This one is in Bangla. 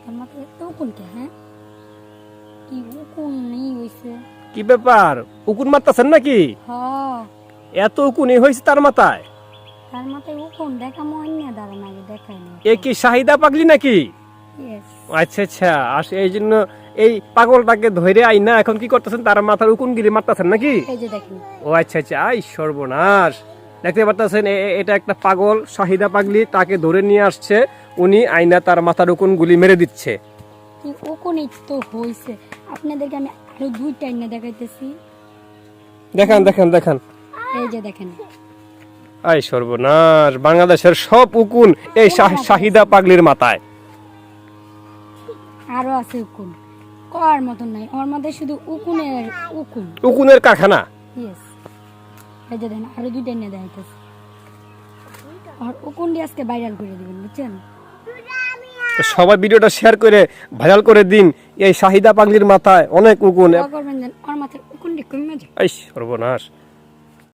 তার মাথায় এত কোনটা হ্যাঁ কি উকুন নেই হইছে কি ব্যাপার উকুন মারতাছেন নাকি? হ এত উকুনই হয়েছে তার মাথায়? তার মাথায় উকুন দেখা মনে না দাঁড়ান আগে দেখাইনি এ কি শাহিদা পাগলি নাকি? ইয়েস আচ্ছা আচ্ছা এই জন্য এই পাগলটাকে ধরে আইনা এখন কি করতেছেন, তার মাথার উকুন গিরি মারতেছেন নাকি? এই যে দেখেন ও আচ্ছা আচ্ছা আই সর্বনাশ, দেখতে পারতেছেন এটা একটা পাগল শাহিদা পাগলি, তাকে ধরে নিয়ে আসছে, উনি আইনা তার মাথার উকুন গুলি মেরে দিচ্ছে। কি উকুনই তো হইছে আপনাদেরকে আমি আরো দুইটা এনে দেখাইতেছি দেখান দেখান দেখান। এই যে দেখেন আই সর্বনাশ, বাংলাদেশের সব উকুন এই শাহিদা পাগলির মাথায়। আরো আছে উকুন কর মতন নাই ওর মধ্যে শুধু উকুনের উকুন উকুনের কারখানা। ইয়েস এই যে দেখেন আরো দুইটা এনে দেখাইতেছি আর উকুন দিয়ে আজকে ভাইরাল করে দিবেন বুঝছেন তো সবাই ভিডিওটা শেয়ার করে ভাইরাল করে দিন, এই শাহিদা পাগলির মাথায় অনেক উকুন। করবেন যেন ওর মাথায় উকুনটি কমে যায় আই সর্বনাশ।